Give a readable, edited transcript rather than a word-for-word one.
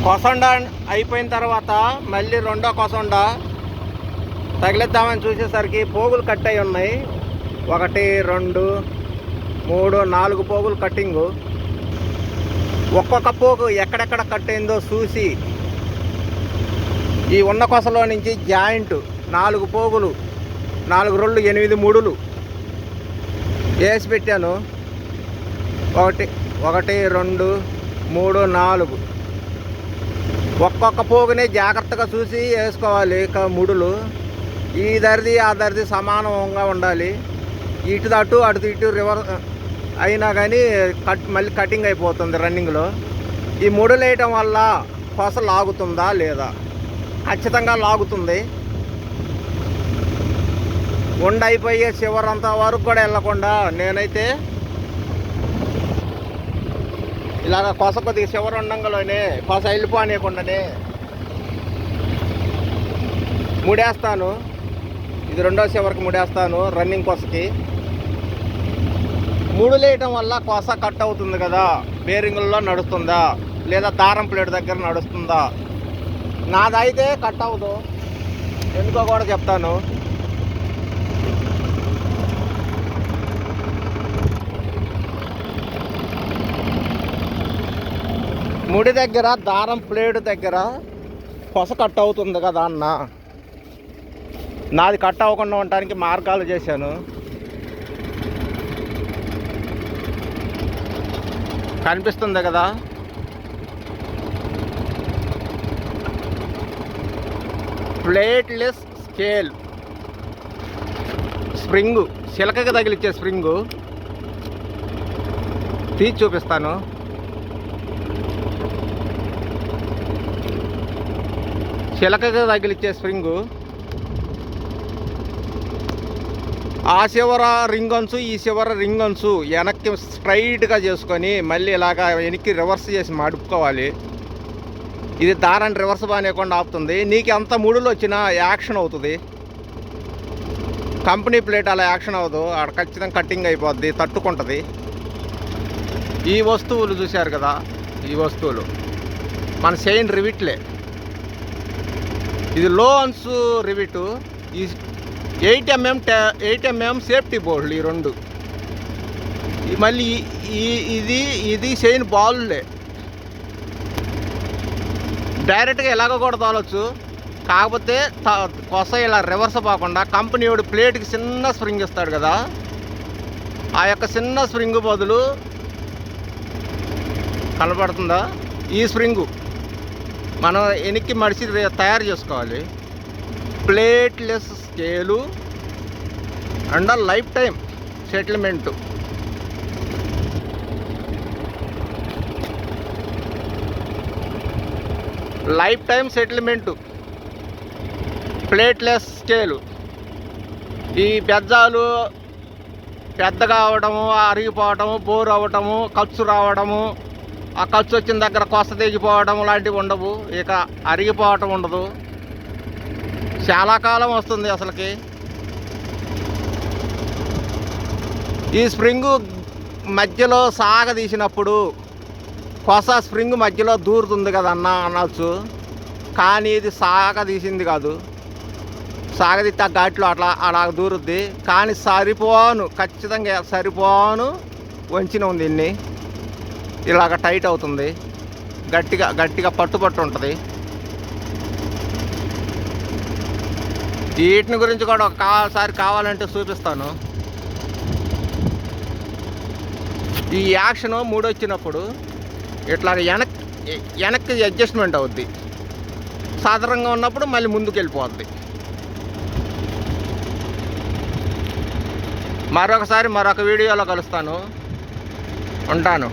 కొసండ అయిపోయిన తర్వాత మళ్ళీ రెండో కొసండ తగిలిద్దామని చూసేసరికి పోగులు కట్ అయి ఉన్నాయి. 1 2 3 4 పోగులు కట్టింగు. ఒక్కొక్క పోగు ఎక్కడెక్కడ కట్ అయిందో చూసి ఈ ఉన్న కొసలో నుంచి జాయింట్ 4 పోగులు 4 రోళ్ళు 8 ముడులు వేసి పెట్టాను. 1 2 3 4 ఒక్కొక్క పోగుని జాగ్రత్తగా చూసి వేసుకోవాలి. ముడులు ఈ దరిది ఆ దరిది సమానంగా ఉండాలి. ఇటు అటు అటు ఇటు రివర్స్ అయినా కానీ మళ్ళీ కటింగ్ అయిపోతుంది రన్నింగ్లో. ఈ ముడులు వేయటం వల్ల కొస లాగుతుందా లేదా? ఖచ్చితంగా లాగుతుంది. అయిపోయే చివరంత వరకు కూడా వెళ్ళకుండా నేనైతే ఇలాగ కొస కొద్దిగా చివరి ఉండంగానే కొస వెళ్ళిపోనేకుండానే ముడేస్తాను. ఇది రెండో చివరికి ముడేస్తాను. రన్నింగ్ కొసకి ముడులు వేయటం వల్ల కొస కట్ అవుతుంది కదా, బేరింగుల్లో నడుస్తుందా లేదా దారం ప్లేట్ దగ్గర నడుస్తుందా? నాదైతే కట్ అవ్వదు, ఎందుకో కూడా చెప్తాను. ముడి దగ్గర దారం ప్లేట్ దగ్గర కొస కట్ అవుతుంది కదా అన్న. నాది కట్ అవ్వకుండా ఉండటానికి మార్గాలు చేశాను. కనిపిస్తుంది కదా, ప్లేట్లెస్ స్కేల్ స్ప్రింగు, చిలకగా తగిలిచ్చే స్ప్రింగు తీసి చూపిస్తాను. చిలకగా తగిలిచ్చే స్ప్రింగు ఆ చివర రింగ్ అంచు ఈ చివర రింగ్ అంచు వెనక్కి స్ట్రైట్గా చేసుకొని మళ్ళీ ఇలాగా వెనక్కి రివర్స్ చేసి మడుపుకోవాలి. ఇది దారాన్ని రివర్స్ బానేకుండా ఆపుతుంది. నీకు ఎంత ముడులు వచ్చినా యాక్షన్ అవుతుంది. కంపెనీ ప్లేట్ అలా యాక్షన్ అవ్వదు, అక్కడ ఖచ్చితంగా కట్టింగ్ అయిపోద్ది, తట్టుకుంటుంది. ఈ వస్తువులు చూశారు కదా, ఈ వస్తువులు మన చైన్ రివిట్లే. ఇది లో అంచు రివిటు, ఈ 8 mm సేఫ్టీ బోల్డ్. ఈ రెండు మళ్ళీ ఇది చైన్ బాల్లే. డైరెక్ట్గా ఎలాగో కూడా తోలొచ్చు, కాకపోతే కొస ఇలా రివర్స్ పోకుండా కంపెనీ వాడు ప్లేట్కి చిన్న స్ప్రింగ్ ఇస్తాడు కదా, ఆ యొక్క చిన్న స్ప్రింగ్ బదులు కనపడుతుందా ఈ స్ప్రింగు మనం వెనక్కి మడిచి తయారు చేసుకోవాలి. Plateless scale and life time settlement. Life time settlement plateless scale. ఈ బెజ్జాలు పెద్దగా అవడము, అరిగిపోవటము, బోర్ అవ్వటము, ఖర్చు రావడము, ఆ ఖర్చు వచ్చిన దగ్గర కొస తెగిపోవడం లాంటివి ఉండవు. ఇక అరిగిపోవటం ఉండదు. చాలా కాలం వస్తుంది అసలుకి. ఈ స్ప్రింగు మధ్యలో సాగదీసినప్పుడు కొస స్ప్రింగ్ మధ్యలో దూరుతుంది కదన్నా అనొచ్చు, కానీ ఇది సాగదీసింది కాదు. సాగదీస్తే ఆ ఘాట్లో అలా దూరుద్ది, కానీ ఖచ్చితంగా సరిపోను వంచిన ఉంది. ఇన్ని ఇలాగ టైట్ అవుతుంది, గట్టిగా పట్టు ఉంటుంది. వీటిని గురించి కూడా ఒకసారి కావాలంటే చూపిస్తాను. ఈ యాక్షన్ వచ్చినప్పుడు ఇట్లా వెనక్కి అడ్జస్ట్మెంట్ అవుద్ది. సాధారణంగా ఉన్నప్పుడు మళ్ళీ ముందుకు వెళ్ళిపోద్ది. మరొక వీడియోలో కలుస్తాను. ఉంటాను.